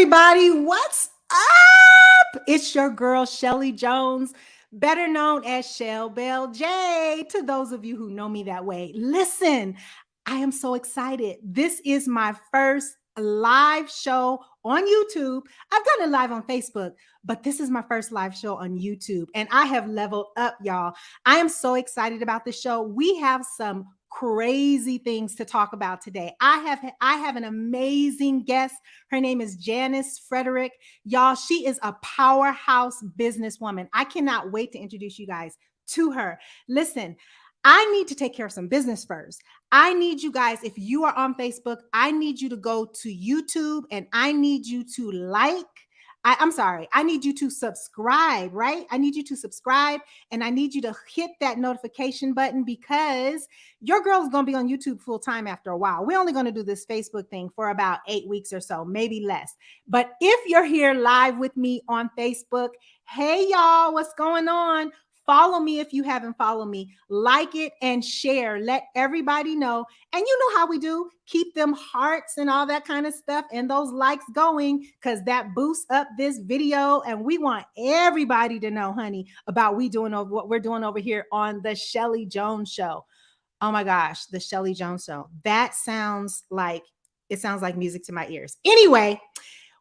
everybody, what's up? It's your girl, Scheli Jones, better known as Shell Bell J, to those of you who know me that way. Listen, I am so excited. This is my first live show on YouTube. I've done it live on Facebook, but this is my first live show on YouTube, and I have leveled up, y'all. I am so excited about the show. We have some crazy things to talk about today. I have an amazing guest. Her name is Janice Frederick. Y'all, she is a powerhouse businesswoman. I cannot wait to introduce you guys to her. Listen, I need to take care of some business first. I need you guys, if you are on Facebook, I need you to go to YouTube and I need you to I need you to subscribe, right? I need you to subscribe and I need you to hit that notification button because your girl's going to be on YouTube full time after a while. We're only going to do this Facebook thing for about 8 weeks or so, maybe less. But if you're here live with me on Facebook, hey y'all, what's going on? Follow me if you haven't followed me. Like it and share. Let everybody know. And you know how we do. Keep them hearts and all that kind of stuff and those likes going because that boosts up this video. And we want everybody to know, honey, about what we're doing over here on the Scheli Jones Show. Oh my gosh, the Scheli Jones Show. That sounds like music to my ears. Anyway,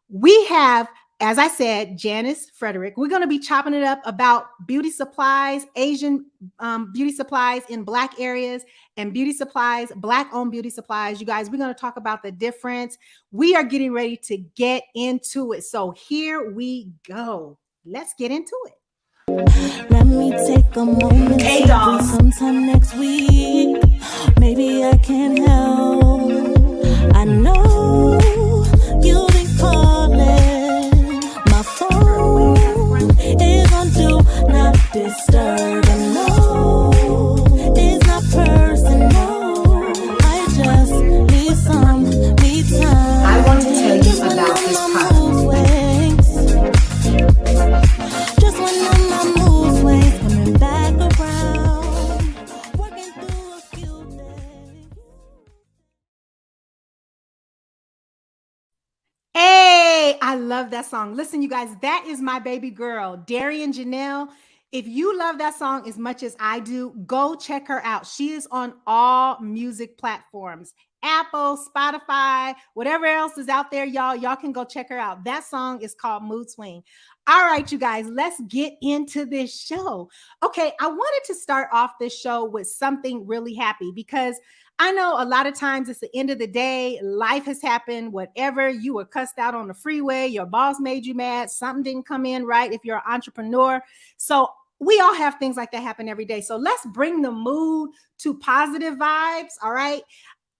we have, as I said, Janice Frederick. We're going to be chopping it up about beauty supplies, Asian beauty supplies in Black areas and beauty supplies, Black-owned beauty supplies. You guys, we're going to talk about the difference. We are getting ready to get into it. So here we go. Let's get into it. Let me take a moment. Hey, dolls. Sometime next week. Maybe I can help. I know you've been calling. My phone is on do not disturb. And no, it's not personal. I just need some me time. I want to tell you about this product. Just when my mood swings, coming back around, working through a few days. Hey, I love that song. Listen, you guys, that is my baby girl, Darian Janelle. If you love that song as much as I do, go check her out. She is on all music platforms, Apple, Spotify, whatever else is out there, y'all. Y'all can go check her out. That song is called Mood Swing. All right, you guys, let's get into this show. Okay, I wanted to start off this show with something really happy because I know a lot of times it's the end of the day, life has happened, whatever, you were cussed out on the freeway, your boss made you mad, something didn't come in right if you're an entrepreneur. So we all have things like that happen every day. So let's bring the mood to positive vibes, all right?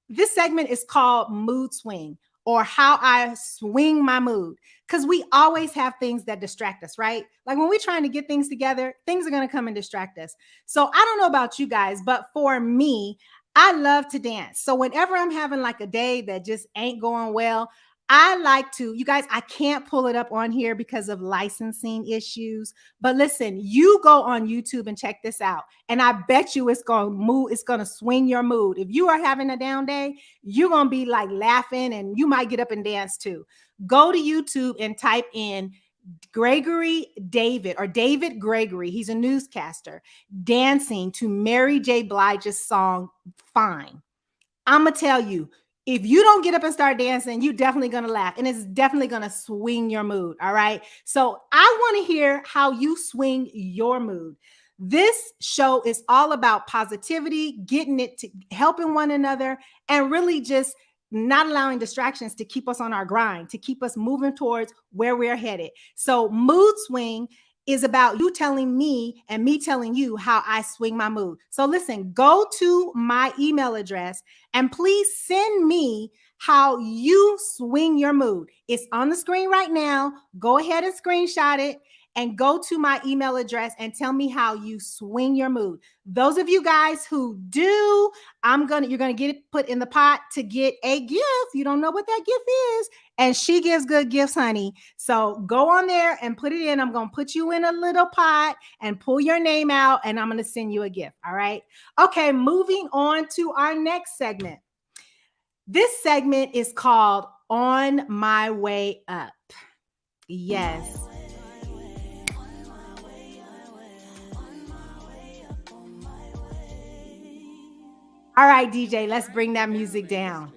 This segment is called Mood Swing, or how I swing my mood, because we always have things that distract us, right? Like when we're trying to get things together, things are going to come and distract us. So I don't know about you guys, but for me, I love to dance. So whenever I'm having like a day that just ain't going well, I like to, you guys, I can't pull it up on here because of licensing issues. But listen, you go on YouTube and check this out. And I bet you it's going to swing your mood. If you are having a down day, you're going to be like laughing and you might get up and dance too. Go to YouTube and type in Gregory David or David Gregory. He's a newscaster dancing to Mary J. Blige's song, Fine. I'm going to tell you, if you don't get up and start dancing, you're definitely going to laugh and it's definitely going to swing your mood. All right. So I want to hear how you swing your mood. This show is all about positivity, getting it to helping one another and really just not allowing distractions to keep us on our grind, to keep us moving towards where we're headed. So mood swing is about you telling me and me telling you how I swing my mood. So listen, go to my email address and please send me how you swing your mood. It's on the screen right now. Go ahead and screenshot it and go to my email address and tell me how you swing your mood. Those of you guys who do, you're going to get it put in the pot to get a gift. You don't know what that gift is. And she gives good gifts, honey. So go on there and put it in. I'm going to put you in a little pot and pull your name out and I'm going to send you a gift. All right. Okay. Moving on to our next segment. This segment is called On My Way Up. Yes. All right, DJ, let's bring that music down.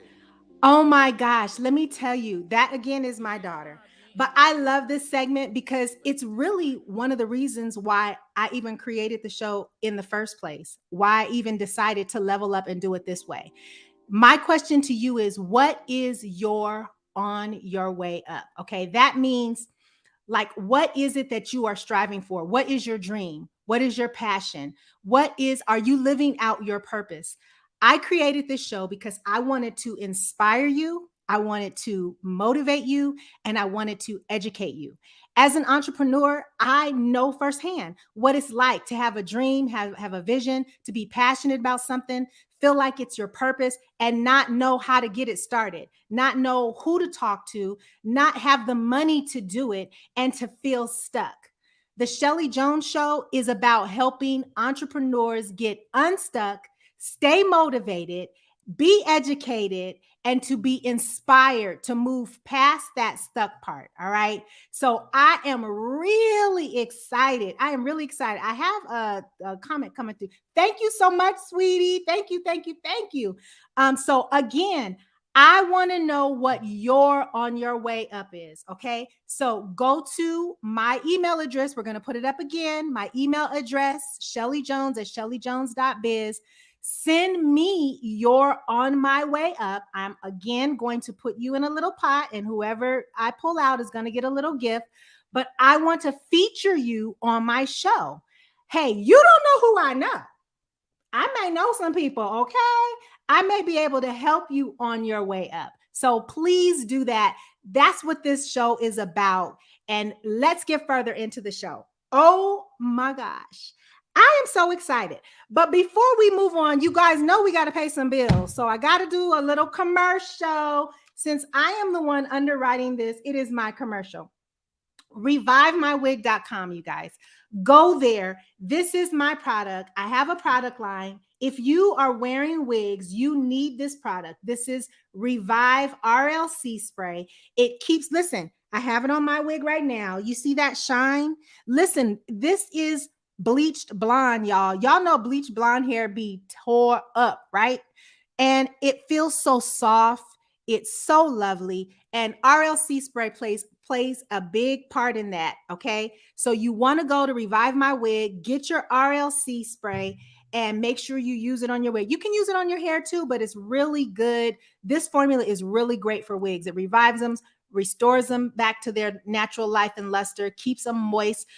Oh my gosh, let me tell you, that again is my daughter. But I love this segment because it's really one of the reasons why I even created the show in the first place, why I even decided to level up and do it this way. My question to you is, what is your on your way up? Okay, that means, like, what is it that you are striving for? What is your dream? What is your passion? Are you living out your purpose? I created this show because I wanted to inspire you, I wanted to motivate you, and I wanted to educate you. As an entrepreneur, I know firsthand what it's like to have a dream, have a vision, to be passionate about something, feel like it's your purpose, and not know how to get it started, not know who to talk to, not have the money to do it, and to feel stuck. The Scheli Jones Show is about helping entrepreneurs get unstuck, stay motivated, be educated, and to be inspired to move past that stuck part. All right. So I am really excited. I am really excited. I have a comment coming through. Thank you so much, sweetie. Thank you. Thank you. Thank you. So again, I want to know what your on your way up is. Okay. So go to my email address. We're going to put it up again. My email address, Scheli Jones at SheliJones.biz. Send me your on my way up. I'm again going to put you in a little pot, and whoever I pull out is going to get a little gift. But I want to feature you on my show. Hey, you don't know who I know. I may know some people, okay? I may be able to help you on your way up. So please do that. That's what this show is about. And let's get further into the show. Oh my gosh. I am so excited. But before we move on, you guys know we got to pay some bills. So I got to do a little commercial. Since I am the one underwriting this, it is my commercial. ReviveMyWig.com, you guys. Go there. This is my product. I have a product line. If you are wearing wigs, you need this product. This is Revive RLC spray. It keeps, listen, I have it on my wig right now. You see that shine? Listen, this is bleached blonde, y'all. Y'all know bleached blonde hair be tore up, right? And it feels so soft. It's so lovely. And RLC spray plays a big part in that. Okay. So you want to go to Revive My Wig, get your RLC spray, and make sure you use it on your wig. You can use it on your hair too, but it's really good. This formula is really great for wigs. It revives them, restores them back to their natural life and luster, keeps them moist.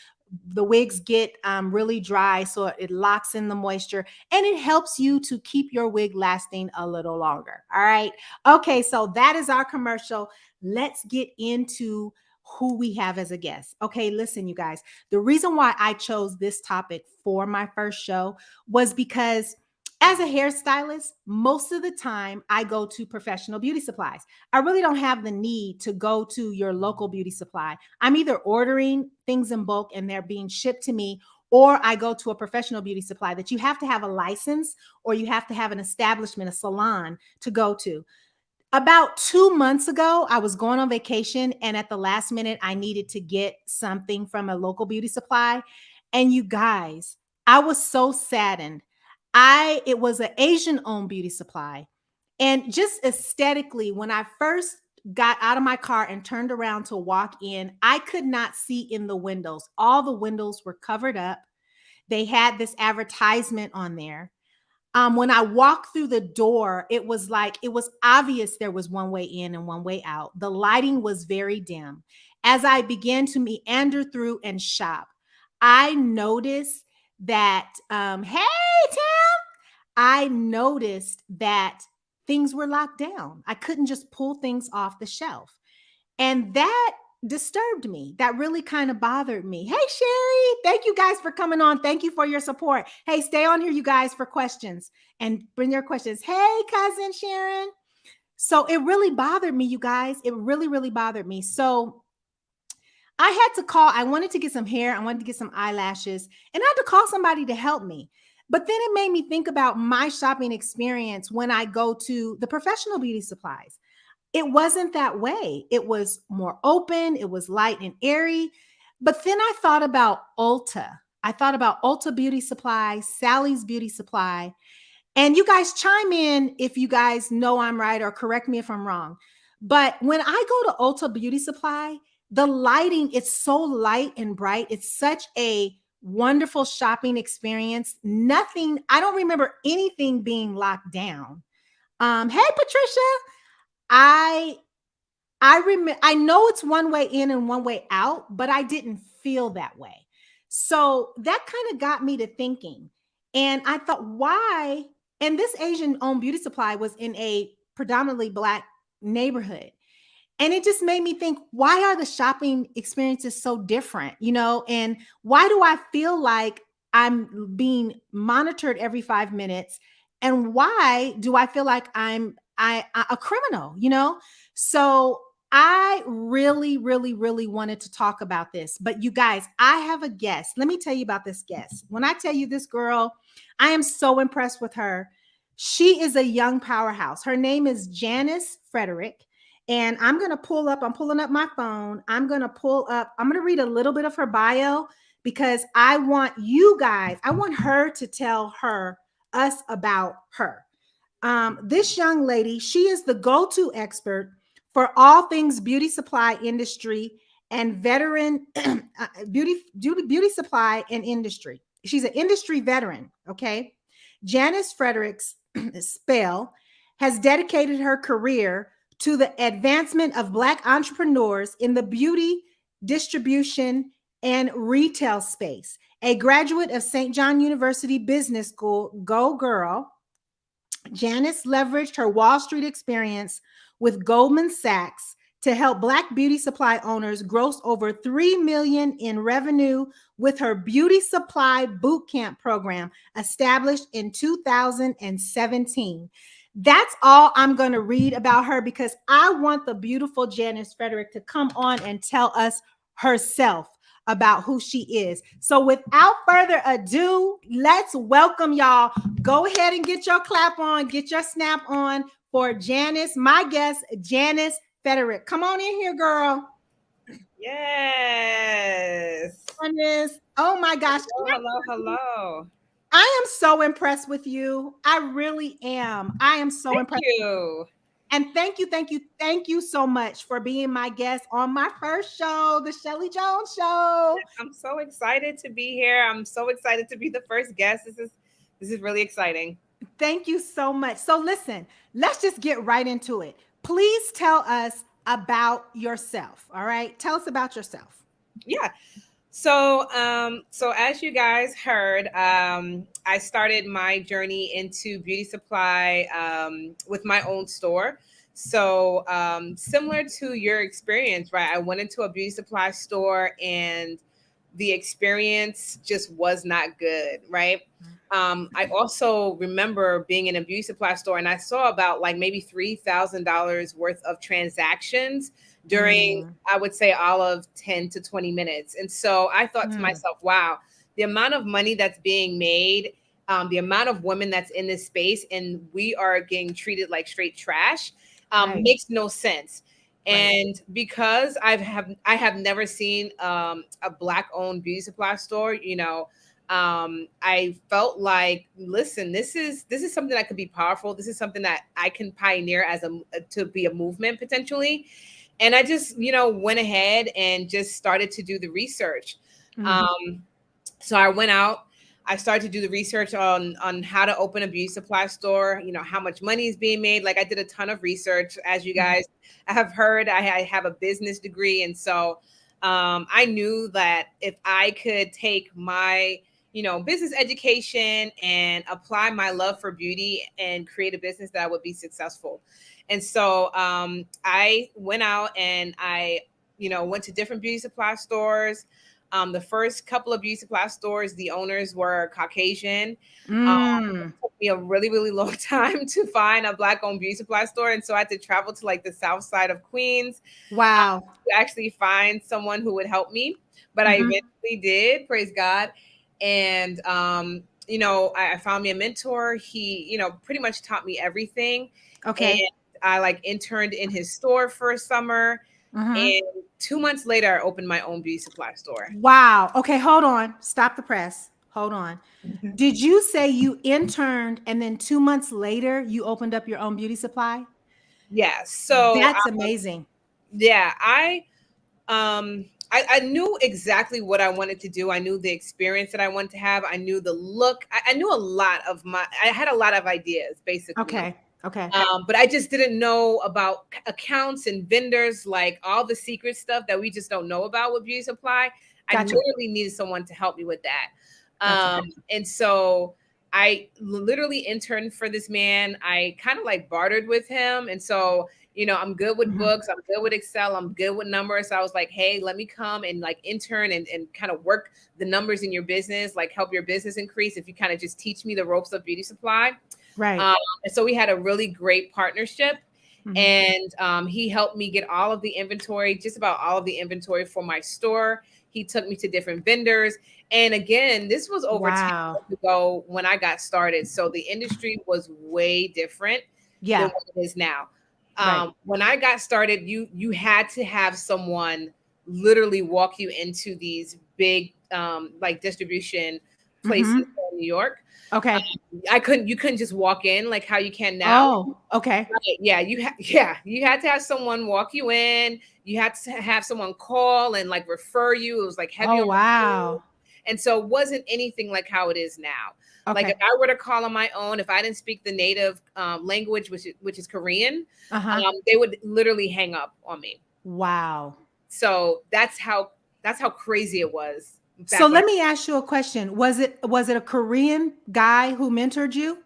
The wigs get really dry, so it locks in the moisture, and it helps you to keep your wig lasting a little longer. All right. Okay. So that is our commercial. Let's get into who we have as a guest. Okay. Listen, you guys, the reason why I chose this topic for my first show was because as a hairstylist, most of the time I go to professional beauty supplies. I really don't have the need to go to your local beauty supply. I'm either ordering things in bulk and they're being shipped to me, or I go to a professional beauty supply that you have to have a license or you have to have an establishment, a salon to go to. About 2 months ago, I was going on vacation, and at the last minute, I needed to get something from a local beauty supply. And you guys, I was so saddened. It was an Asian owned beauty supply. And just aesthetically, when I first got out of my car and turned around to walk in, I could not see in the windows. All the windows were covered up. They had this advertisement on there. When I walked through the door, it was obvious there was one way in and one way out. The lighting was very dim. As I began to meander through and shop, I noticed that, hey, Tim, I noticed that things were locked down. I couldn't just pull things off the shelf. And that disturbed me. That really kind of bothered me. Hey, Sherry, thank you guys for coming on. Thank you for your support. Hey, stay on here, you guys, for questions and bring your questions. Hey, cousin Sharon. So it really bothered me, you guys. It really, really bothered me. So I had to call. I wanted to get some hair. I wanted to get some eyelashes, and I had to call somebody to help me. But then it made me think about my shopping experience when I go to the professional beauty supplies. it wasn't that way. It was more open, it was light and airy. But then I thought about Ulta. I thought about Ulta Beauty Supply, Sally's Beauty Supply. And you guys chime in if you guys know I'm right or correct me if I'm wrong. But when I go to Ulta Beauty Supply, the lighting, it's so light and bright. It's such a wonderful shopping experience. Nothing, I don't remember anything being locked down. Hey Patricia, I I know it's one way in and one way out, but I didn't feel that way. So that kind of got me to thinking. And I thought, why? And this Asian owned beauty supply was in a predominantly Black neighborhood. And it just made me think, why are the shopping experiences so different? And why do I feel like I'm being monitored every 5 minutes? And why do I feel like a criminal? So I really, really, really wanted to talk about this. But you guys, I have a guest. Let me tell you about this guest. When I tell you this girl, I am so impressed with her. She is a young powerhouse. Her name is Janice Frederick. And I'm pulling up my phone. I'm going to read a little bit of her bio because I want her to tell us about her. This young lady, she is the go-to expert for all things beauty supply industry and veteran beauty supply and industry. She's an industry veteran. Okay. Janice Fredericks Spell has dedicated her career to the advancement of Black entrepreneurs in the beauty distribution and retail space. A graduate of St. John University Business School, go girl, Janice leveraged her Wall Street experience with Goldman Sachs to help Black beauty supply owners gross over $3 million in revenue with her Beauty Supply Bootcamp program established in 2017. That's all I'm going to read about her because I want the beautiful Janice Frederick to come on and tell us herself about who she is. So without further ado, let's welcome y'all. Go ahead and get your clap on, get your snap on for Janice, my guest, Janice Frederick. Come on in here, girl. Yes. Janice. Oh my gosh. Hello. I am so impressed with you. I really am. I am so impressed. Thank you. And thank you so much for being my guest on my first show, the Scheli Jones Show. I'm so excited to be here. I'm so excited to be the first guest. This is really exciting. Thank you so much. So listen, let's just get right into it. Please tell us about yourself. All right. Tell us about yourself. Yeah. So as you guys heard, I started my journey into beauty supply with my own store. So similar to your experience, right? I went into a beauty supply store and the experience just was not good, right? I also remember being in a beauty supply store and I saw about like maybe $3,000 worth of transactions during, I would say, all of 10 to 20 minutes. And so I thought to myself, wow, the amount of money that's being made, the amount of women that's in this space, and we are getting treated like straight trash, makes no sense. And because I have never seen a Black owned beauty supply store, I felt like, listen, this is something that could be powerful. This is something that I can pioneer to be a movement potentially. And I just, went ahead and just started to do the research. So I went out, I started to do the research on how to open a beauty supply store, how much money is being made. Like I did a ton of research. As you guys have heard, I have a business degree. And so I knew that if I could take my, business education and apply my love for beauty and create a business, that I would be successful. And so I went out and I, went to different beauty supply stores. The first couple of beauty supply stores, the owners were Caucasian. It took me a really, really long time to find a Black owned beauty supply store. And so I had to travel to like the south side of Queens. Wow. To actually find someone who would help me. But I eventually did, praise God. And, I found me a mentor. He, pretty much taught me everything. Okay. I like interned in his store for a summer, Mhm. and 2 months later, I opened my own beauty supply store. Wow. Okay, hold on. Stop the press. Hold on. Did you say you interned and then 2 months later you opened up your own beauty supply? Yeah. So That's amazing. yeah, I knew exactly what I wanted to do. I knew the experience that I wanted to have. I knew the look. I knew a lot of I had a lot of ideas basically. Okay. Okay. But I just didn't know about accounts and vendors, like all the secret stuff that we just don't know about with beauty supply. I Gotcha. literally needed someone to help me with that. Gotcha. Gotcha. And so I literally interned for this man. I kind of like bartered with him. And so, I'm good with Mhm. books. I'm good with Excel. I'm good with numbers. So I was like, hey, let me come and like intern and kind of work the numbers in your business, like help your business increase if you kind of just teach me the ropes of beauty supply. Right. And so we had a really great partnership. Mhm. And he helped me get all of the inventory, just about all of the inventory for my store. He took me to different vendors. And again, this was over 10 Wow. years ago when I got started. So the industry was way different than Yeah. what it is now. Right. When I got started, you had to have someone literally walk you into these big like distribution places Mhm. in New York. Okay. You couldn't just walk in like how you can now. Oh, okay. Right, yeah, you had to have someone walk you in. You had to have someone call and like refer you. It was like heavy Oh, on referrals. wow. And so it wasn't anything like how it is now. Like if Okay. I were to call on my own, if I didn't speak the native language, which is Korean, Uh-huh. they would literally hang up on me. Wow. So that's how crazy it was So back when. let me ask you a question. Was it a Korean guy who mentored you?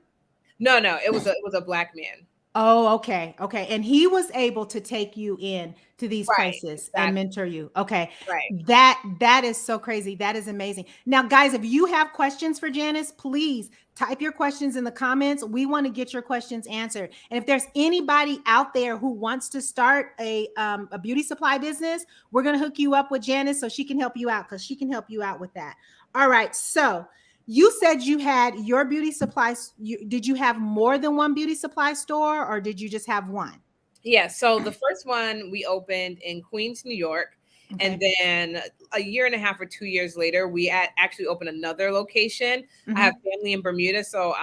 No, it was a black man. Oh, okay. Okay. And he was able to take you in to these Right, places and exactly. mentor you. Okay. Right. That is so crazy. That is amazing. Now, guys, if you have questions for Janice, please type your questions in the comments. We want to get your questions answered. And if there's anybody out there who wants to start a beauty supply business, we're gonna hook you up with Janice so she can help you out because she can help you out with that. All right. So you said you had your beauty supplies. Did you have more than one beauty supply store or did you just have one? Yeah, so the first one we opened in Queens, New York, and Okay. then a year and a half or 2 years later, we actually opened another location. I have Hmm. family in Bermuda, so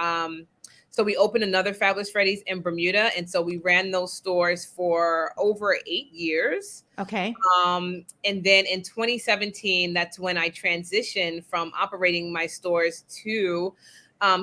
we opened another Fabulous Freddy's in Bermuda, and so we ran those stores for over 8 years. Okay. And then in 2017, that's when I transitioned from operating my stores to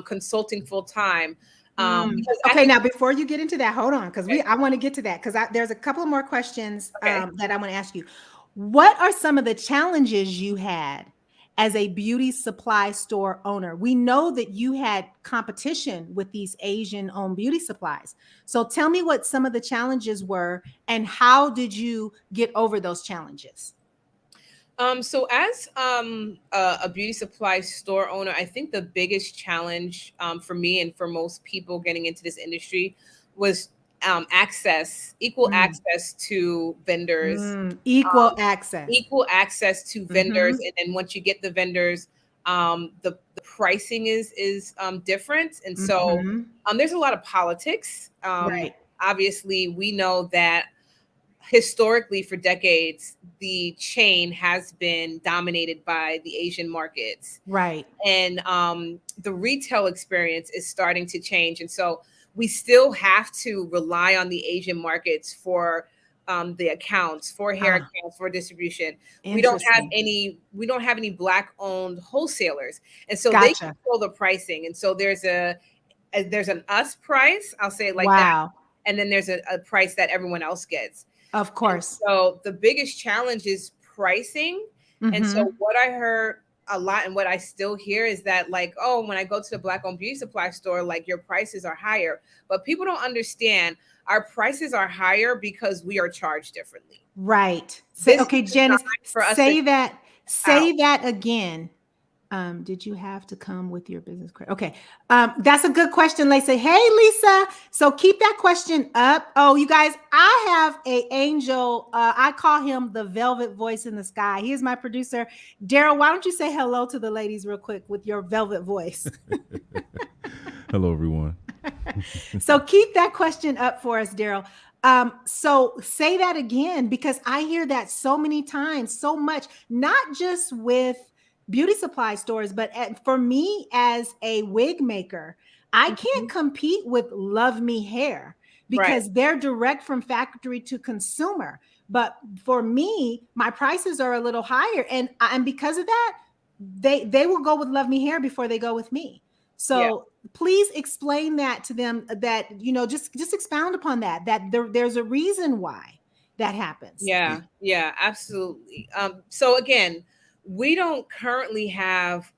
consulting full time. Because at Okay, the now before you get into that, hold on, because I want to get to that because there's a couple of more questions okay. that I want to ask you. What are some of the challenges you had as a beauty supply store owner? We know that you had competition with these Asian-owned beauty supplies. So tell me what some of the challenges were and how did you get over those challenges? So as a beauty supply store owner, I think the biggest challenge for me and for most people getting into this industry was equal Mm, access to vendors, equal um, access. equal access to vendors, Hmm. and then once you get the vendors, the pricing is different, and so Hmm. there's a lot of politics. Right. Obviously, we know that historically for decades the chain has been dominated by the Asian markets, Right. and the retail experience is starting to change, and so we still have to rely on the Asian markets for the accounts, for hair Ah, accounts, for distribution. interesting. We don't have any black owned wholesalers, and so they Gotcha. control the pricing, and so there's an us price, I'll say it like that, Wow. and then there's a price that everyone else gets. Of And course. so the biggest challenge is pricing. And so Mhm. what I heard a lot and what I still hear is that, like, oh, when I go to the black owned beauty supply store, like your prices are higher. But people don't understand our prices are higher because we are charged differently. Right. Say, This is okay, Janice, designed for us to say that, out. say that again. Did you have to come with your business credit? Okay. That's a good question, Lisa. Hey, Lisa. So keep that question up. Oh, you guys, I have a angel. I call him the velvet voice in the sky. He is my producer. Daryl, why don't you say hello to the ladies real quick with your velvet voice? Hello, everyone. So keep that question up for us, Daryl. So say that again, because I hear that so many times, so much, not just with beauty supply stores, but for me as a wig maker, I can't Mhm. compete with Love Me Hair Right. because they're direct from factory to consumer. But for me, my prices are a little higher, and because of that, they will go with Love Me Hair before they go with me. Yeah. So please explain that to them, that just expound upon that there's a reason why that happens. Yeah, yeah, absolutely. So again, we don't currently have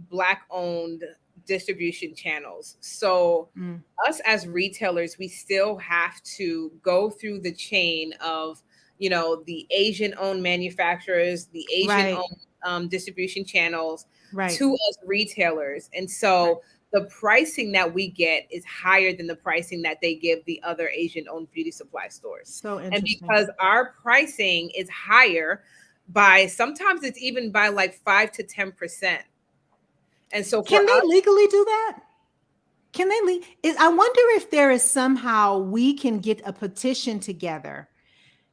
black owned distribution channels. So Mm, us as retailers, we still have to go through the chain of, the Asian owned manufacturers, the Asian right, owned distribution channels right, to us retailers. And right. so the pricing that we get is higher than the pricing that they give the other Asian owned beauty supply stores. So And interesting. because our pricing is higher by, sometimes it's even by like 5 to 10%. And so Can for they us, legally do that? Can they I wonder if there is somehow we can get a petition together.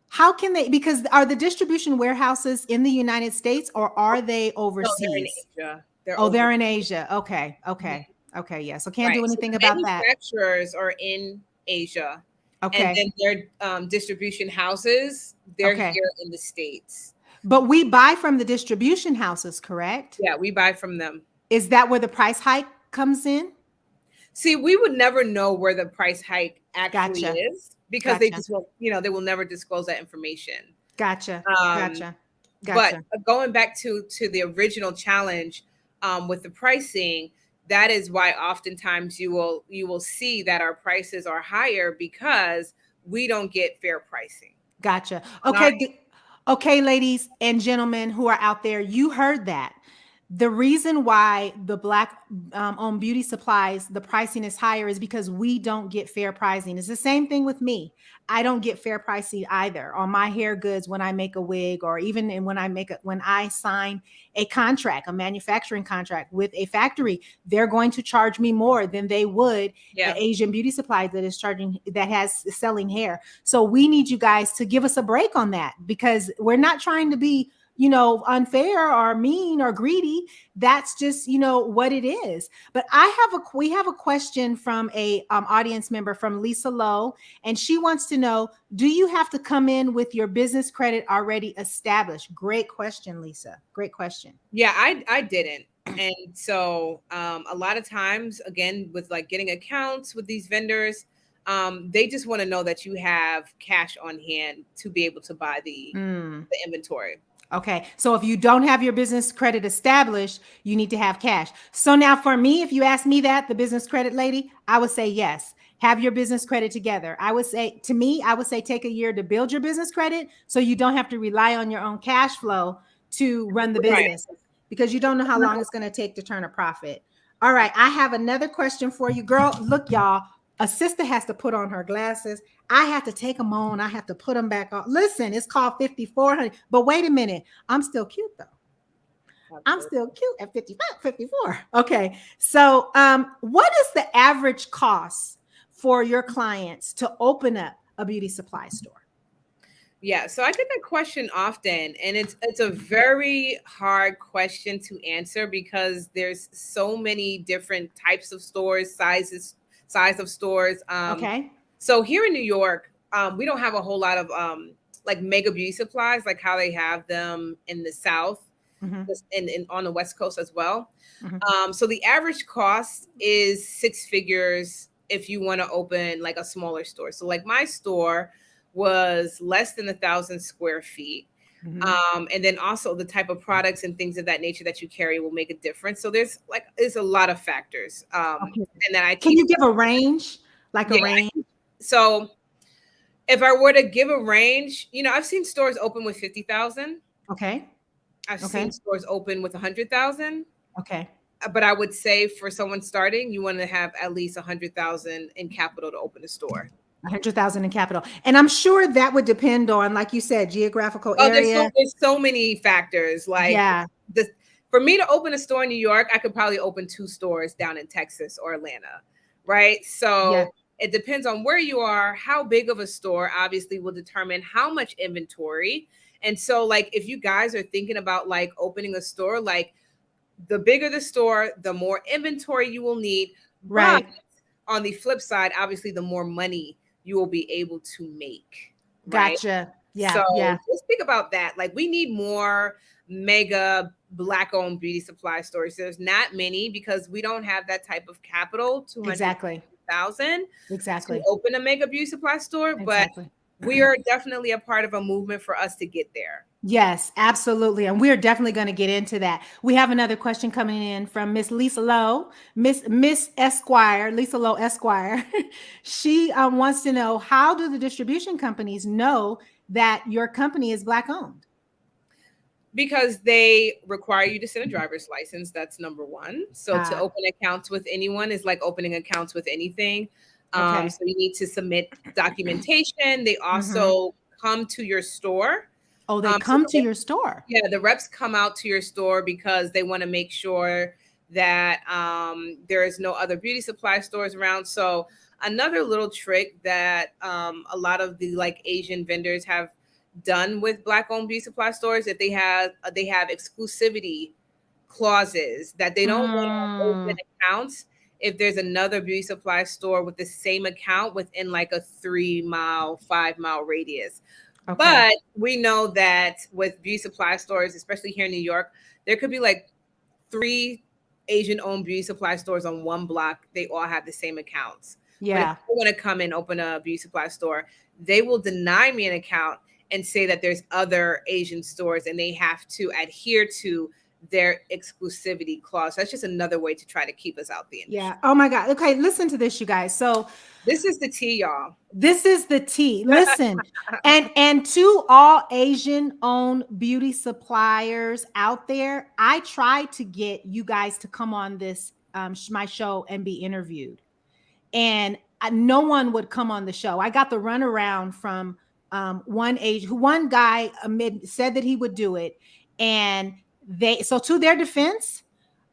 How can they, because are the distribution warehouses in the United States or are they no, they're in overseas? Asia. They're Oh, over. they're in Asia. Okay, Mhm. okay, okay. Yeah, so can't Right. do So anything the about that. manufacturers are in Asia, and Okay, then their distribution houses, they're okay. here in the States. But we buy from the distribution houses, correct? Yeah, we buy from them. Is that where the price hike comes in? See, we would never know where the price hike actually Gotcha, is because they gotcha, just won't, they will never disclose that information. gotcha, Um, gotcha, but gotcha. going back to the original challenge, with the pricing, that is why oftentimes you will see that our prices are higher because we don't get fair pricing Gotcha. on our. Okay. Okay, ladies and gentlemen who are out there, you heard that. The reason why the black owned beauty supplies, the pricing is higher is because we don't get fair pricing. It's the same thing with me. I don't get fair pricing either on my hair goods when I make a wig, or even when I sign a contract, a manufacturing contract with a factory, they're going to charge me more than they would an Yeah. Asian beauty supply that has selling hair. So we need you guys to give us a break on that, because we're not trying to be, unfair or mean or greedy. That's just, what it is. But we have a question from a audience member, from Lisa Lowe, and she wants to know, do you have to come in with your business credit already established? Great question, Lisa. Great question. Yeah, I didn't. And so a lot of times, again, with like getting accounts with these vendors, they just want to know that you have cash on hand to be able to buy the Hmm. the inventory. Okay. So if you don't have your business credit established, you need to have cash. So now for me, if you ask me that, the business credit lady, I would say yes. Have your business credit together. I would say take a year to build your business credit so you don't have to rely on your own cash flow to run the Right. business, because you don't know how long it's going to take to turn a profit. All right. I have another question for you, girl. Look, y'all, a sister has to put on her glasses. I have to take them on. I have to put them back on. Listen, it's called 5400. But wait a minute. I'm still cute though. I'm Absolutely. still cute at 55, 54. Okay. So, what is the average cost for your clients to open up a beauty supply store? Yeah, so I get that question often, and it's a very hard question to answer because there's so many different types of stores, size of stores. Okay. So here in New York, we don't have a whole lot of like mega beauty supplies like how they have them in the South, Hmm. and on the West Coast as well. Hmm. So the average cost is six figures if you want to open like a smaller store. So like my store was less than 1,000 square feet. Hmm. And then also the type of products and things of that nature that you carry will make a difference. So there's a lot of factors. Okay. And then I Can teach. you give a range? Like a Yeah. range? So if I were to give a range, I've seen stores open with 50,000. Okay. I've Okay. seen stores open with 100,000. Okay. But I would say for someone starting, you want to have at least 100,000 in capital to open a store. 100,000 in capital. And I'm sure that would depend on, like you said, geographical Oh, there's so area. there's so many factors. Like Yeah. this, for me to open a store in New York, I could probably open two stores down in Texas or Atlanta. right? Yeah. So it depends on where you are. How big of a store obviously will determine how much inventory. And so, like, if you guys are thinking about like opening a store, like the bigger the store, the more inventory you will need. But Right. on the flip side, obviously, the more money you will be able to make, right? Gotcha. Yeah. So Yeah. just think about that. Like, we need more mega black owned beauty supply stores. There's not many because we don't have that type of capital, Exactly. 200,000 to Exactly. open a mega beauty supply store, but Exactly. we are definitely a part of a movement for us to get there. Yes, absolutely. And we're definitely going to get into that. We have another question coming in from Miss Lisa Lowe, Miss Esquire, Lisa Lowe Esquire. She wants to know, how do the distribution companies know that your company is Black owned? Because they require you to send a driver's license. That's number one. So to Ah, open accounts with anyone is like opening accounts with anything. okay. So you need to submit documentation. They Mm-hmm. also come to your store. Oh, they So come to your store. yeah, the reps come out to your store because they want to make sure that there is no other beauty supply stores around. So another little trick that a lot of the like Asian vendors have done with black owned beauty supply stores, if they have exclusivity clauses that they don't want to open Mm, accounts if there's another beauty supply store with the same account within like a 3 mile, 5 mile radius. okay. But we know that with beauty supply stores, especially here in New York, there could be like three Asian owned beauty supply stores on one block. They all have the same accounts. But if Yeah. I want to come and open a beauty supply store, they will deny me an account and say that there's other Asian stores and they have to adhere to their exclusivity clause. That's just another way to try to keep us out the Yeah. industry. Oh my God. Okay. Listen to this, you guys. So This is the tea, y'all. this is the tea. Listen, and to all Asian owned beauty suppliers out there, I tried to get you guys to come on this my show and be interviewed, and no one would come on the show. I got the runaround from one guy said that he would do it, and to their defense,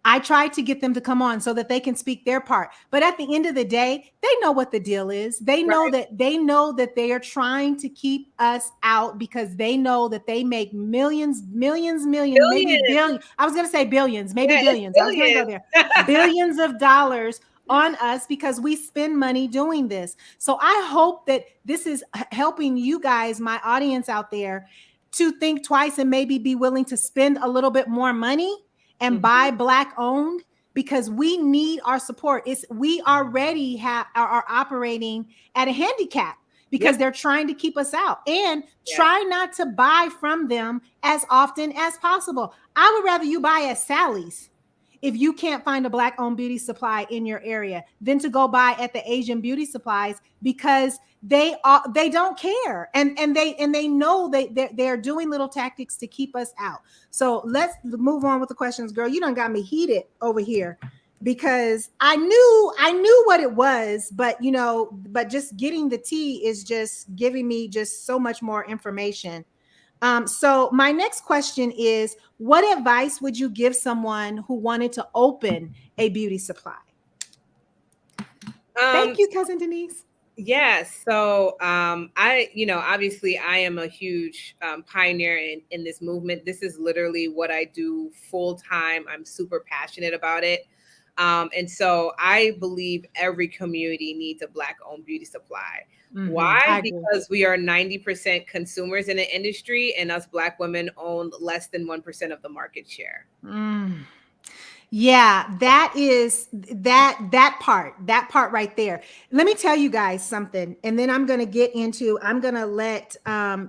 I tried to get them to come on so that they can speak their part. But at the end of the day, they know what the deal is. Right. They know that they are trying to keep us out because they know that they make millions, millions, millions, maybe Billions. billions. I was going to say billions, maybe Yeah, it's billions. I was going to go there. billions. Billions of dollars on us because we spend money doing this. So I hope that this is helping you guys, my audience out there, to think twice and maybe be willing to spend a little bit more money and Mhm. buy black owned, because we need our support. We already are operating at a handicap because Yep. they're trying to keep us out, and Yes. try not to buy from them as often as possible. I would rather you buy at Sally's if you can't find a black owned beauty supply in your area than to go buy at the Asian beauty supplies, because they don't care, and they know they're doing little tactics to keep us out. So let's move on with the questions, girl. You done got me heated over here because I knew what it was, but but just getting the tea is just giving me just so much more information. So my next question is, what advice would you give someone who wanted to open a beauty supply? Thank Um, you, cousin Denise. yes. So, obviously I am a huge pioneer in this movement. This is literally what I do full time. I'm super passionate about it. And so I believe every community needs a black owned beauty supply. I Why? agree. Because we are 90% consumers in the industry, and us black women own less than 1% of the market share. Mm. Yeah, that part right there. Let me tell you guys something, and then I'm gonna let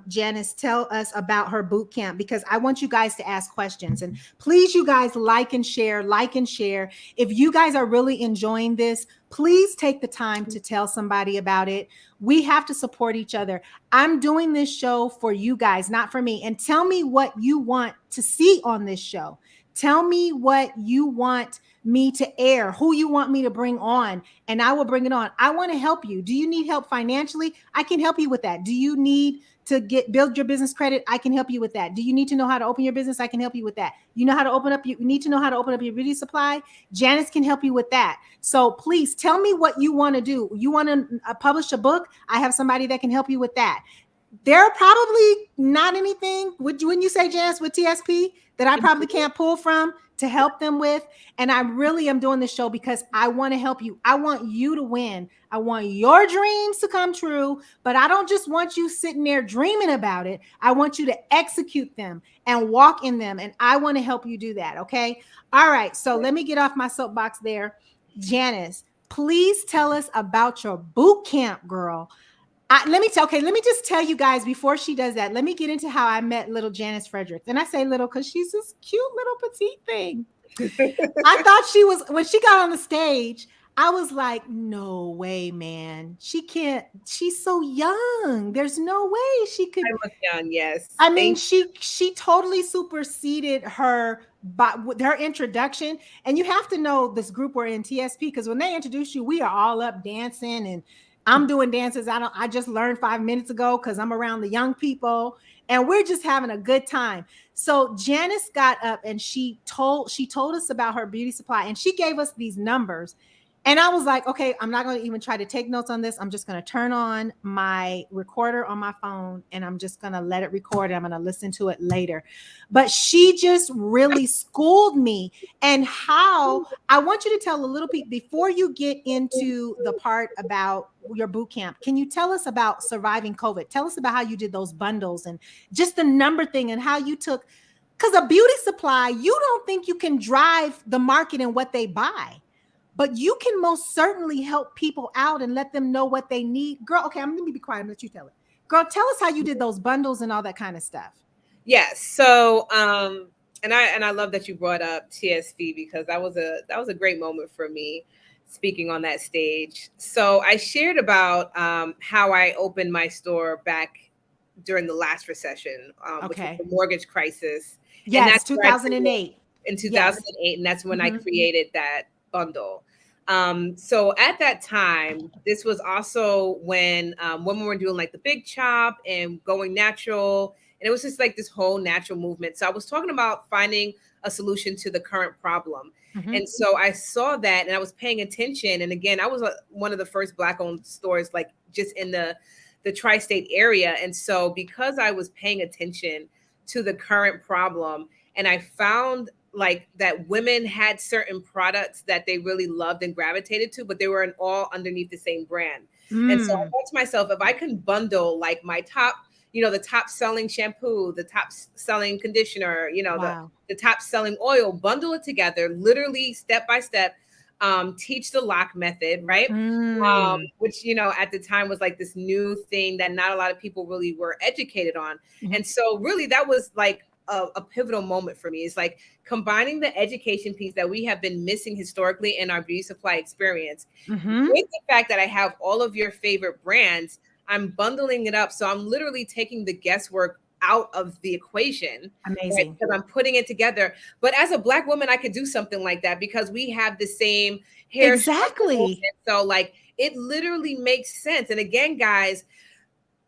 Janice tell us about her boot camp, because I want you guys to ask questions. And please, you guys, like and share. If you guys are really enjoying this, please take the time to tell somebody about it. We have to support each other. I'm doing this show for you guys, not for me. And tell me what you want to see on this show. Tell me what you want me to air, who you want me to bring on, and I will bring it on. I want to help you. Do you need help financially? I can help you with that. Do you need to build your business credit? I can help you with that. Do you need to know how to open your business? I can help you with that. You know how to open up, you need to know how to open up your beauty supply? Janice can help you with that. So please tell me what you want to do. You want to publish a book? I have somebody that can help you with that. There are probably not anything, wouldn't you say, Janice, with TSP that I probably can't pull from to help them with. And I really am doing this show because I want to help you. I want you to win. I want your dreams to come true, but I don't just want you sitting there dreaming about it. I want you to execute them and walk in them. And I want to help you do that. Okay. All right. So let me get off my soapbox there. Janice, please tell us about your boot camp, girl. Let me just tell you guys before she does that. Let me get into how I met little Janice Fredericks. And I say little because she's this cute little petite thing. I thought she was, when she got on the stage, I was like, no way, man. She can't, she's so young. There's no way she could. I was young, yes. I mean, she totally superseded her with her introduction. And you have to know this group we're in, TSP, because when they introduce you, we are all up dancing, and I'm doing dances I just learned 5 minutes ago because I'm around the young people, and we're just having a good time. So Janice got up and she told us about her beauty supply, and she gave us these numbers. And I was like, okay, I'm not going to even try to take notes on this. I'm just going to turn on my recorder on my phone and I'm just going to let it record. I'm going to listen to it later. But she just really schooled me. And how, I want you to tell a little bit before you get into the part about your boot camp. Can you tell us about surviving COVID? Tell us about how you did those bundles and just the number thing and how you took, because a beauty supply, you don't think you can drive the market and what they buy, but you can most certainly help people out and let them know what they need. Girl, okay, I'm gonna be quiet and let you tell it. Girl, tell us how you did those bundles and all that kind of stuff. Yes. So and I love that you brought up TSP because that was a great moment for me speaking on that stage. So I shared about how I opened my store back during the last recession, which was the mortgage crisis. Yes, and that's 2008. In 2008, and that's when I created that bundle. So at that time, this was also when women were doing like the big chop and going natural. And it was just like this whole natural movement. So I was talking about finding a solution to the current problem. And so I saw that and I was paying attention. And again, I was one of the first Black owned stores, like just in the tri-state area. And so because I was paying attention to the current problem, and I found like that women had certain products that they really loved and gravitated to, but they were all underneath the same brand. And so I thought to myself, if I can bundle like my top, the top selling shampoo, the top selling conditioner, the top selling oil, bundle it together, literally step by step, teach the lock method, right? Which, at the time was like this new thing that not a lot of people really were educated on. And so really that was like a pivotal moment for me. It's like combining the education piece that we have been missing historically in our beauty supply experience with the fact that I have all of your favorite brands. I'm bundling it up. So I'm literally taking the guesswork out of the equation. Amazing. Right? Because I'm putting it together. But as a Black woman, I could do something like that because we have the same hair. Exactly. So like it literally makes sense. And again, guys,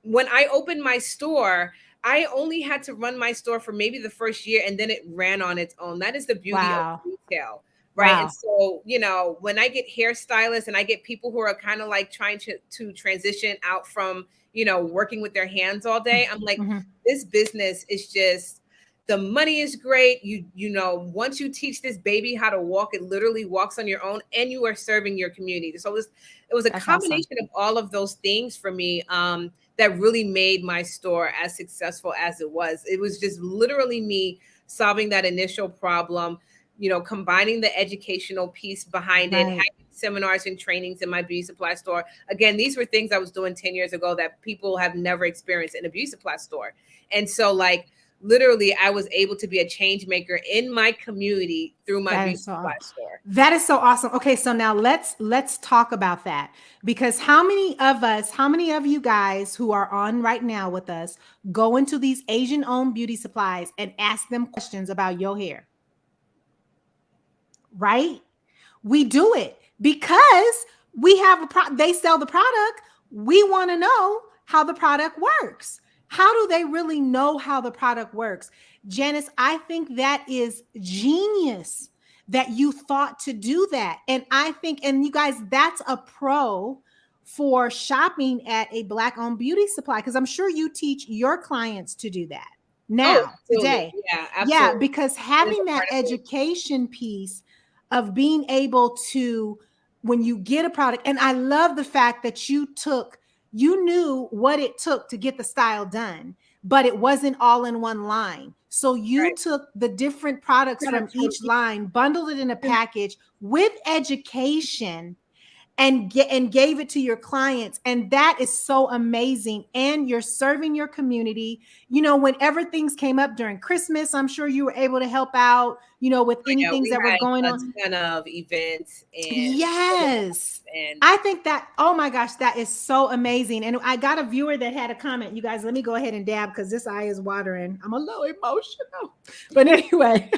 when I opened my store, I only had to run my store for maybe the first year and then it ran on its own. That is the beauty of retail. Right. Wow. And so, when I get hairstylists and I get people who are kind of like trying to transition out from, working with their hands all day, I'm like, this business is just, the money is great. Once you teach this baby how to walk, it literally walks on your own and you are serving your community. So it was a combination of all of those things for me that really made my store as successful as it was. It was just literally me solving that initial problem, combining the educational piece behind it, having seminars and trainings in my beauty supply store. Again, these were things I was doing 10 years ago that people have never experienced in a beauty supply store. And so like, literally, I was able to be a change maker in my community through my beauty supply store. That is so awesome. Okay, so now let's talk about that, because how many of you guys who are on right now with us go into these Asian-owned beauty supplies and ask them questions about your hair? Right? We do it because we have they sell the product. We want to know how the product works. How do they really know how the product works? Janice, I think that is genius that you thought to do that. And I think, and you guys, that's a pro for shopping at a Black owned beauty supply, because I'm sure you teach your clients to do that Oh, now, absolutely. today. Yeah, Yeah, absolutely. because That is having a that part of it. education piece of being able to, when you get a product, and I love the fact that you knew what it took to get the style done, but it wasn't all in one line. So you Right. took the different products from Products from each line, bundled it in a each. package with education, and gave it to your clients, and that is so amazing. And you're serving your community. Whenever things came up during Christmas, I'm sure you were able to help out, with any Yeah, things we that were going had on. a ton of events and Yes. and I think that, oh my gosh, that is so amazing. And I got a viewer that had a comment. You guys, let me go ahead and dab because this eye is watering. I'm a little emotional. But anyway,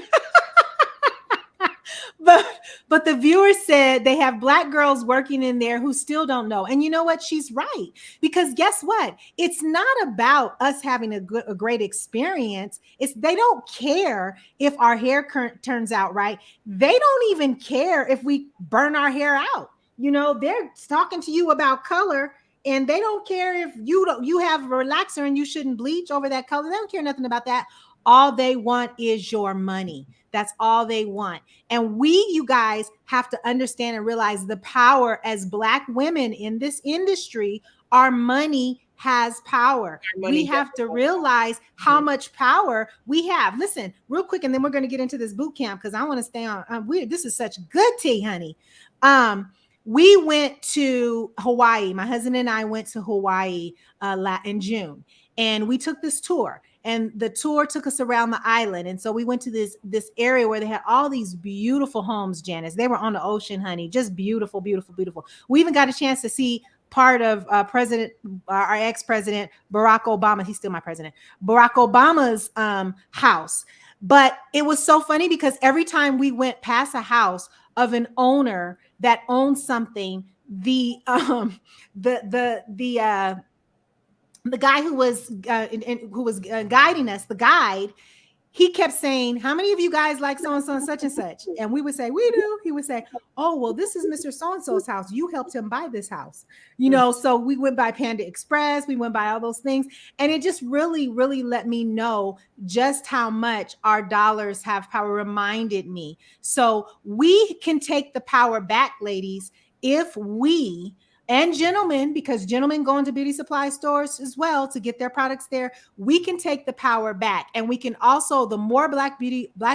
but but the viewer said they have Black girls working in there who still don't know. And you know what? She's right. Because guess what? It's not about us having a great experience. It's they don't care if our hair turns out right. They don't even care if we burn our hair out. They're talking to you about color, and they don't care if you have a relaxer and you shouldn't bleach over that color. They don't care nothing about that. All they want is your money. That's all they want. And you guys, have to understand and realize the power as Black women in this industry. Our money has power. our We money have to definitely has realize how value. much power we have. Listen, real quick, and then we're going to get into this boot camp because I want to stay on. This is such good tea, honey. We went to Hawaii. My husband and I went to Hawaii in June, and we took this tour. And the tour took us around the island, and so we went to this area where they had all these beautiful homes. Janice, they were on the ocean, honey, just beautiful, beautiful, beautiful. We even got a chance to see part of our ex-president Barack Obama. He's still my president. Barack Obama's house. But it was so funny because every time we went past a house of an owner that owned something, the guy who was guiding us, the guide, he kept saying, "How many of you guys like so and so and such and such?" And we would say, "We do." He would say, "Oh, well, this is Mr. So and so's house. You helped him buy this house." So we went by Panda Express, we went by all those things, and it just really, really let me know just how much our dollars have power. Reminded me, so we can take the power back, ladies, if we, and gentlemen, because gentlemen go into beauty supply stores as well to get their products there, we can take the power back. And we can also, the more Black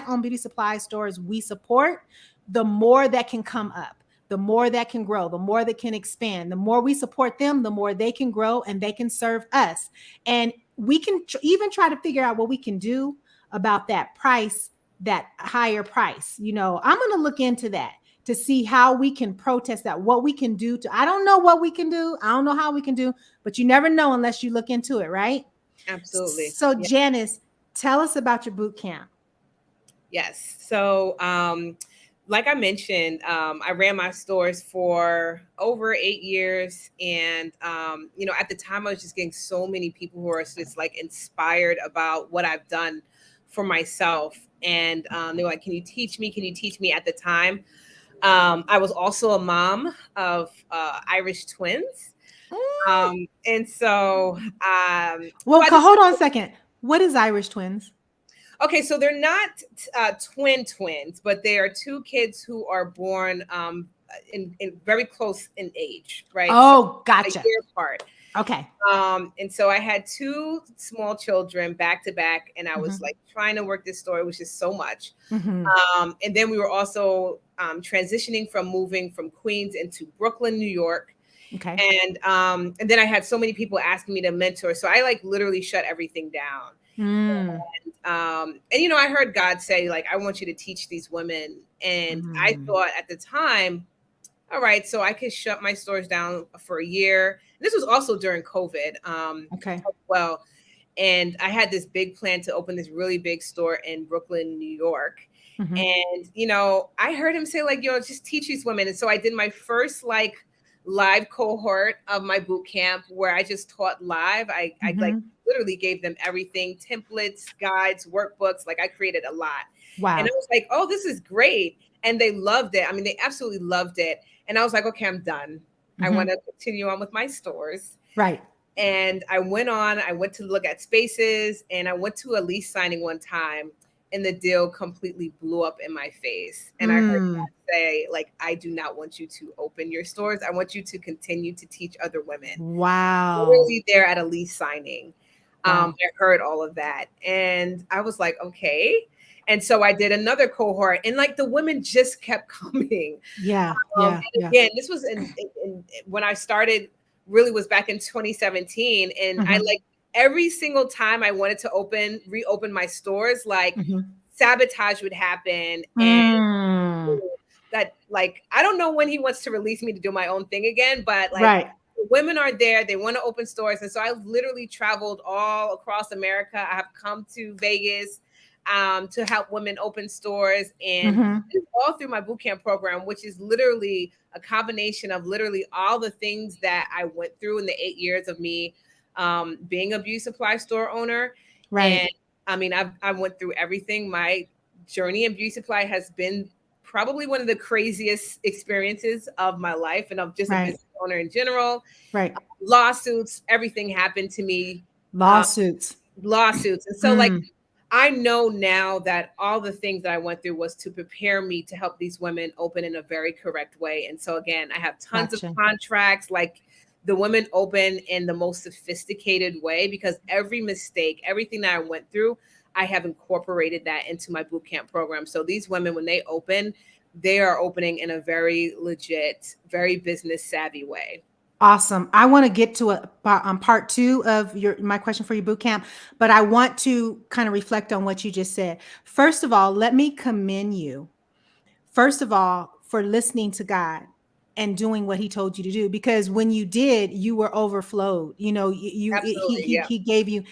owned beauty supply stores we support, the more that can come up, the more that can grow, the more that can expand. The more we support them, the more they can grow and they can serve us. And we can even try to figure out what we can do about that price, that higher price. I'm going to look into that to see how we can protest that, what we can do I don't know what we can do. I don't know how we can do, but you never know unless you look into it, right? Absolutely. So Yeah. Janice, tell us about your boot camp. Yes. So, like I mentioned, I ran my stores for over 8 years. And, at the time I was just getting so many people who are just like inspired about what I've done for myself. And they were like, can you teach me? Can you teach me? At the time, I was also a mom of Irish twins. And so, Well, so hold on a second. What is Irish twins? okay, so they're not twins, but they are two kids who are born in very close in age, right? Oh, So a gotcha. year apart. Okay. And so I had two small children back to back, and I was Mhm. like trying to work this story, which is so much. Mhm. And then we were also transitioning from moving from Queens into Brooklyn, New York. Okay. And then I had so many people asking me to mentor, so I like literally shut everything down. Mm. And I heard God say, like, I want you to teach these women. And I thought at the time, all right, so I could shut my stores down for a year. This was also during COVID. Okay. Well, and I had this big plan to open this really big store in Brooklyn, New York. Mhm. And, you know, I heard him say, like, yo, just teach these women. And so I did my first like live cohort of my boot camp where I just taught live. I like Mhm. literally gave them everything, templates, guides, workbooks. Like I created a lot. And I Wow. was like, oh, this is great. And they loved it. I mean, they absolutely loved it. And I was like, okay, I'm done. I want Mhm. to continue on with my stores. Right. And I went to look at spaces and I went to a lease signing one time and the deal completely blew up in my face. And I heard Mm. God say, like, I do not want you to open your stores. I want you to continue to teach other women. Wow. Literally there at a lease signing. Wow. I heard all of that. And I was like, okay. And so I did another cohort and like the women just kept coming. Yeah. Yeah. And Yeah. again, this was in when I started really was back in 2017. And I Mhm. like every single time I wanted to reopen my stores, like Mhm. sabotage would happen. And Mm. that like I don't know when he wants to release me to do my own thing again, but like Right. the women are there, they want to open stores. And so I've literally traveled all across America. I have come to Vegas to help women open stores. And Mhm. it's all through my bootcamp program, which is literally a combination of literally all the things that I went through in the 8 years of me being a beauty supply store owner. And Right. I mean, I went through everything. My journey in beauty supply has been probably one of the craziest experiences of my life and of just a Right. business owner in general. Right. Lawsuits, everything happened to me. Uh, Lawsuits. lawsuits. And so, like, Mm. I know now that all the things that I went through was to prepare me to help these women open in a very correct way. And so, again, I have tons of Gotcha. contracts. Like, the women open in the most sophisticated way because every mistake, everything that I went through, I have incorporated that into my bootcamp program. So these women, when they open, they are opening in a very legit, very business savvy way. Awesome. I want to get to part two of my question for your boot camp, but I want to kind of reflect on what you just said. First of all, let me commend you. First of all, for listening to God and doing what He told you to do, because when you did, you were overflowed. You know, Absolutely. Yeah. He gave you,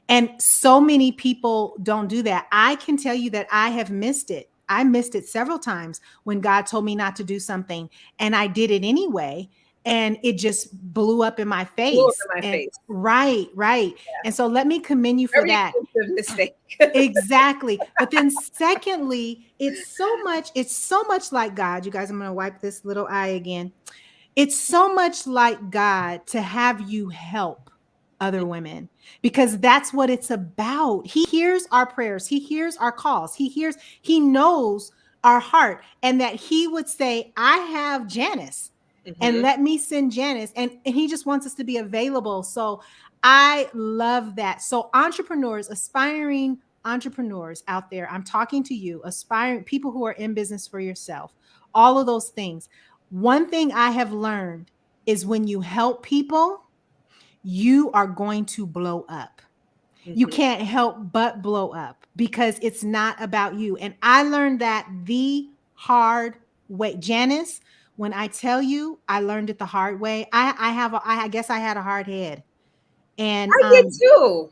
and so many people don't do that. I can tell you that I have missed it. I missed it several times when God told me not to do something, and I did it anyway, and it just blew up in my Blew up face. in my And face. right, right. And so let me commend you for Very that. expensive mistake. Exactly. But then secondly, it's so much like God. You guys, I'm going to wipe this little eye again. It's so much like God to have you help other women because that's what it's about. He hears our prayers. He hears our calls. He knows our heart and that he would say, I have Janice and Hmm. let me send Janice. And he just wants us to be available. So I love that. So entrepreneurs, aspiring entrepreneurs out there, I'm talking to you, aspiring people who are in business for yourself, all of those things. One thing I have learned is when you help people, you are going to blow up. You Hmm. can't help but blow up because it's not about you. And I learned that the hard way. Janice, when I tell you I learned it the hard way, I guess I had a hard head. And I did too.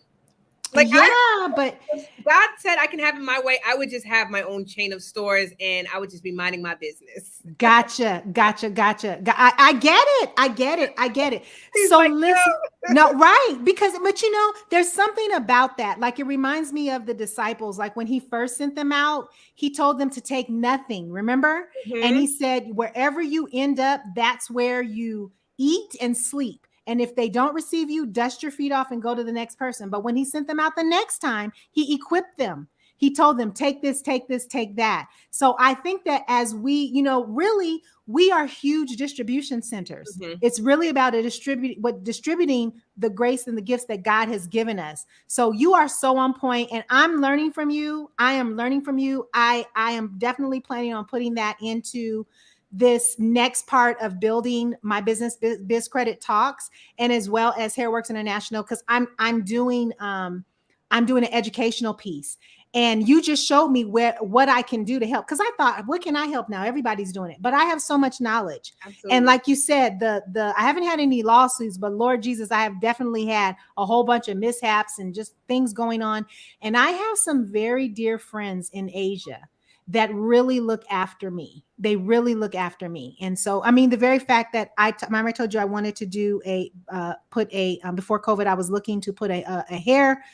Like yeah, but if God said I can have it my way, I would just have my own chain of stores and I would just be minding my business. gotcha. I get it. I get it. I get it. He's So like, listen, no. no, right. But you know, there's something about that. Like it reminds me of the disciples. Like when he first sent them out, he told them to take nothing, remember? And he Hmm. said, wherever you end up, that's where you eat and sleep. And if they don't receive you, dust your feet off and go to the next person. But when he sent them out the next time, he equipped them. He told them, take this, take that. So I think that as we, you know, really, we are huge distribution centers. Hmm. It's really about distributing the grace and the gifts that God has given us. So you are so on point, and I'm learning from you. I am learning from you. I am definitely planning on putting that into this next part of building my business, biz credit talks, and as well as Hairworks International, because I'm doing an educational piece. And you just showed me what I can do to help, because I thought, what can I help now? Everybody's doing it, but I have so much knowledge. And Absolutely. like you said, the I haven't had any lawsuits, but Lord Jesus, I have definitely had a whole bunch of mishaps and just things going on. And I have some very dear friends in Asia that really look after me. They really look after me. And so, I mean, the very fact that remember I told you I wanted to do before COVID, I was looking to put a hair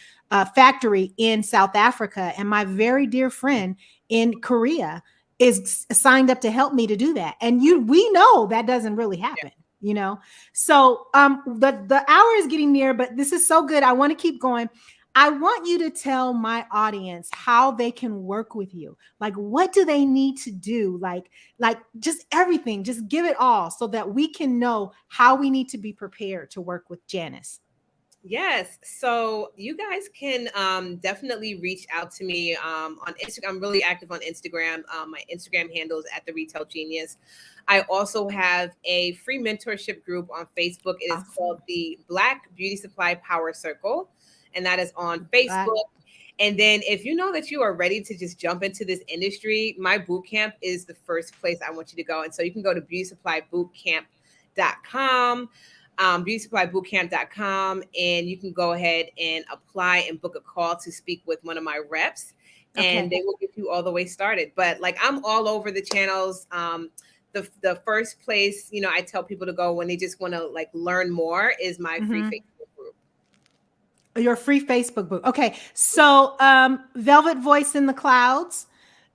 factory in South Africa. And my very dear friend in Korea is signed up to help me to do that. And we know that doesn't really happen, you know? So the hour is getting near, but this is so good. I want to keep going. I want you to tell my audience how they can work with you. Like, what do they need to do? Like just everything, just give it all so that we can know how we need to be prepared to work with Janice. Yes. So you guys can definitely reach out to me on Instagram. I'm really active on Instagram. My Instagram handle is at the Retail Genius. I also have a free mentorship group on Facebook. It is Awesome. called the Black Beauty Supply Power Circle, and that is on Black. Facebook. And then if you know that you are ready to just jump into this industry, my boot camp is the first place I want you to go. And so you can go to beautysupplybootcamp.com, beautysupplybootcamp.com, and you can go ahead and apply and book a call to speak with one of my reps, and Okay. they will get you all the way started. But like, I'm all over the channels. The first place, you know, I tell people to go when they just want to like learn more is my free Mhm. Facebook group. Your free Facebook book. Okay. So, Velvet Voice in the Clouds.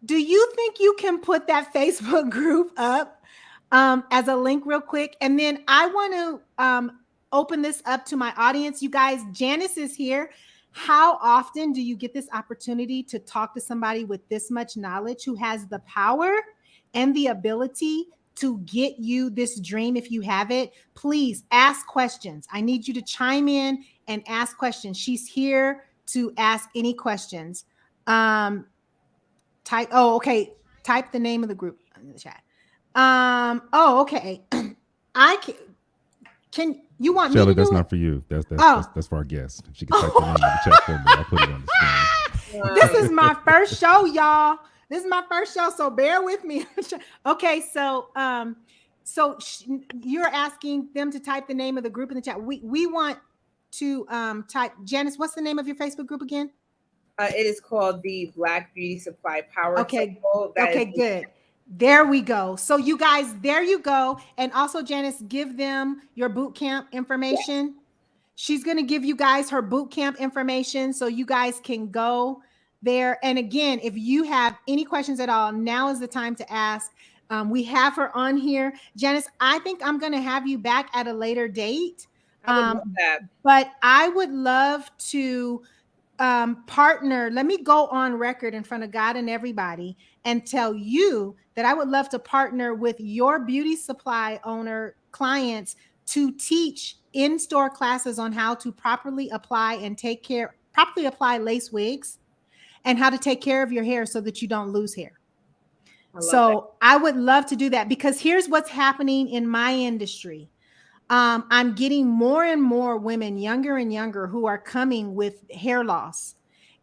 Do you think you can put that Facebook group up as a link real quick? And then I want to open this up to my audience. You guys, Janice is here. How often do you get this opportunity to talk to somebody with this much knowledge who has the power and the ability to get you this dream if you have it? Please ask questions. I need you to chime in and ask questions. She's here to ask any questions. Okay. Type the name of the group in the chat. Okay. I can you want me to Shelly, do that's it? not for you. Oh. That's for our guest. If she can type the name in the chat for me, I'll put it on the screen. This is my first show, y'all. This is my first show, so bear with me. Okay, so you're asking them to type the name of the group in the chat. We want to type. Janice, what's the name of your Facebook group again? It is called the Black Beauty Supply Power Okay. Circle. That Okay, is good. There we go. So you guys, there you go. And also, Janice, give them your boot camp information. She's going to give you guys her boot camp information so you guys can go there. And again, if you have any questions at all, now is the time to ask. We have her on here. Janice, I think I'm going to have you back at a later date. I would love that. But I would love to partner. Let me go on record in front of God and everybody and tell you that I would love to partner with your beauty supply owner clients to teach in-store classes on how to properly apply lace wigs and how to take care of your hair so that you don't lose hair. So I would love to do that because here's what's happening in my industry. I'm getting more and more women, younger and younger, who are coming with hair loss.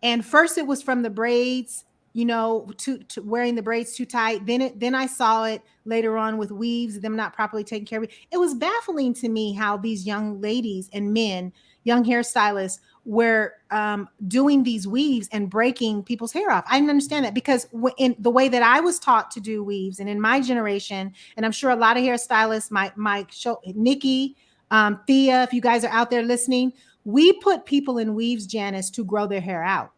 And first it was from the braids, you know, to wearing the braids too tight. Then I saw it later on with weaves, them not properly taking care of it. It was baffling to me how these young ladies and men, young hairstylists, were doing these weaves and breaking people's hair off. I didn't understand that because in the way that I was taught to do weaves, and in my generation, and I'm sure a lot of hairstylists, my show, Nikki, Thea, if you guys are out there listening, we put people in weaves, Janice, to grow their hair out.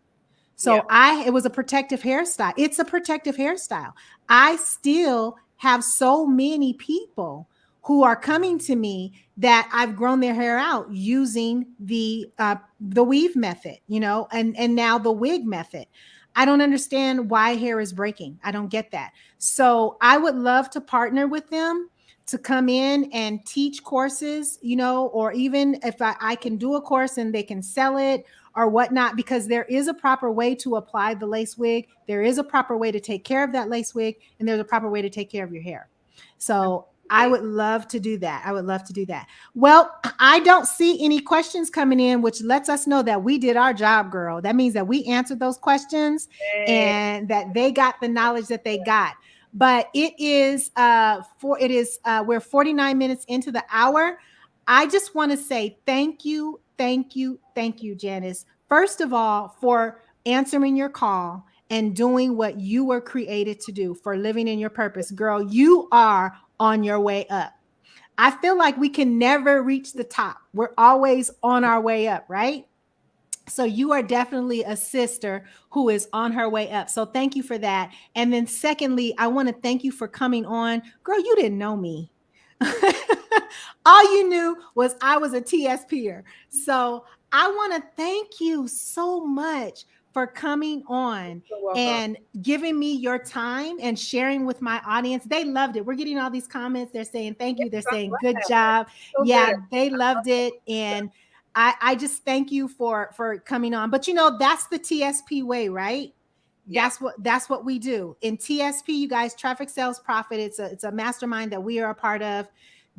So it was a protective hairstyle. It's a protective hairstyle. I still have so many people who are coming to me that I've grown their hair out using the weave method, you know, and now the wig method. I don't understand why hair is breaking. I don't get that. So I would love to partner with them to come in and teach courses, you know, or even if I can do a course and they can sell it or whatnot, because there is a proper way to apply the lace wig. There is a proper way to take care of that lace wig, and there's a proper way to take care of your hair. So I would love to do that. I would love to do that. Well, I don't see any questions coming in, which lets us know that we did our job, girl. That means that we answered those questions and that they got the knowledge that they got. But we're 49 minutes into the hour. I just want to say thank you, Janice. First of all, for answering your call and doing what you were created to do, for living in your purpose. Girl, you are on your way up. I feel like we can never reach the top. We're always on our way up, right? So you are definitely a sister who is on her way up. So thank you for that. And then secondly, I want to thank you for coming on. Girl, you didn't know me. All you knew was I was a TSPer. So I want to thank you so much for coming on and giving me your time and sharing with my audience. They loved it. We're getting all these comments. They're saying thank you. They're saying good job. Yeah, they loved it. And I just thank you for coming on. But you know, that's the TSP way, right? Yep. That's what we do in TSP, you guys. Traffic Sales Profit. It's a mastermind that we are a part of.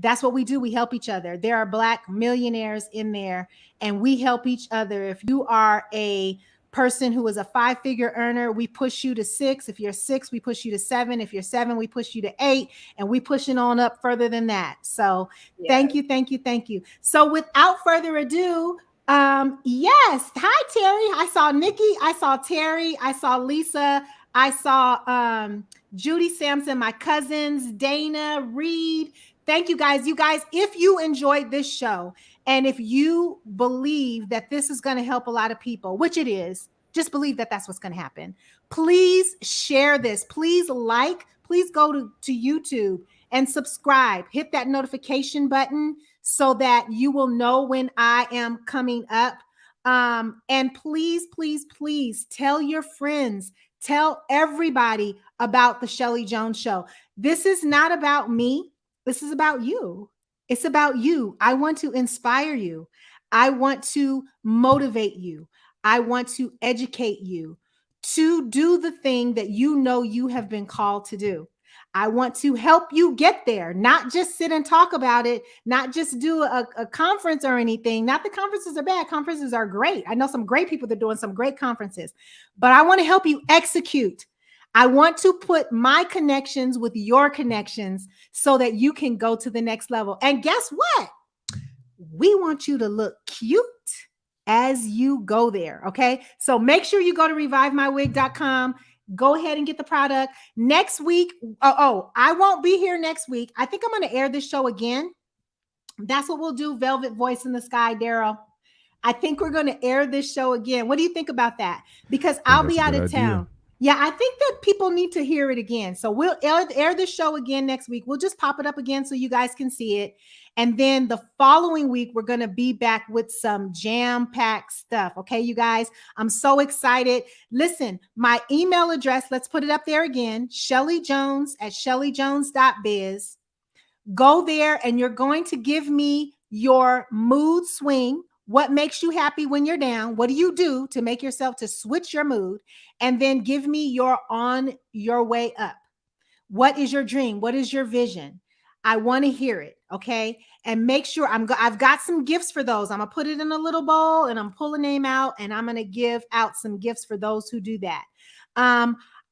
That's what we do. We help each other. There are Black millionaires in there, and we help each other. If you are a person who is a 5-figure earner, we push you to 6. If you're 6, we push you to 7. If you're 7, we push you to 8, and we pushing on up further than that. So thank you, thank you, thank you. So without further ado, yes. Hi, Terry. I saw Nikki. I saw Terry. I saw Lisa. I saw Judy Sampson, my cousins, Dana, Reed. Thank you guys. You guys, if you enjoyed this show and if you believe that this is going to help a lot of people, which it is, just believe that that's what's going to happen. Please share this. Please like, please go to YouTube and subscribe. Hit that notification button so that you will know when I am coming up. And please, please, please tell your friends, tell everybody about the Scheli Jones Show. This is not about me. This is about you. It's about you. I want to inspire you. I want to motivate you. I want to educate you to do the thing that you know you have been called to do. I want to help you get there, not just sit and talk about it, not just do a conference or anything. Not that conferences are bad. Conferences are great. I know some great people that are doing some great conferences, but I want to help you execute. I want to put my connections with your connections so that you can go to the next level. And guess what? We want you to look cute as you go there. Okay. So make sure you go to revivemywig.com. Go ahead and get the product. Next week. I won't be here next week. I think I'm going to air this show again. That's what we'll do. Velvet Voice in the Sky, Daryl. I think we're going to air this show again. What do you think about that? Because I'll be out of town. Yeah, I think that people need to hear it again. So we'll air this show again next week. We'll just pop it up again so you guys can see it. And then the following week, we're going to be back with some jam-packed stuff. Okay, you guys, I'm so excited. Listen, my email address, let's put it up there again, shelleyjones@shelleyjones.biz. Go there and you're going to give me your mood swing. What makes you happy when you're down? What do you do to make yourself to switch your mood? And then give me your on your way up. What is your dream? What is your vision? I want to hear it. Okay. And make sure I've got some gifts for those. I'm going to put it in a little bowl and I'm pulling a name out and I'm going to give out some gifts for those who do that.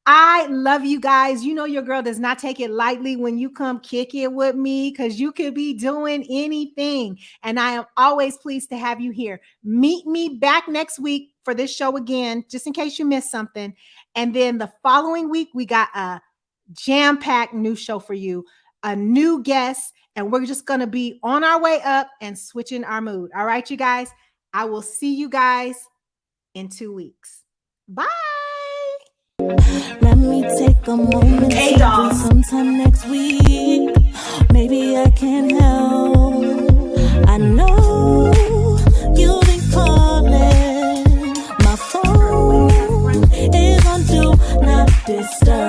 I love you guys. You know, your girl does not take it lightly when you come kick it with me because you could be doing anything. And I am always pleased to have you here. Meet me back next week for this show again, just in case you missed something. And then the following week, we got a jam-packed new show for you, a new guest, and we're just going to be on our way up and switching our mood. All right, you guys, I will see you guys in 2 weeks. Bye. Let me take a moment to sometime next week. Maybe I can help. I know you've been calling. My phone is on do not disturb.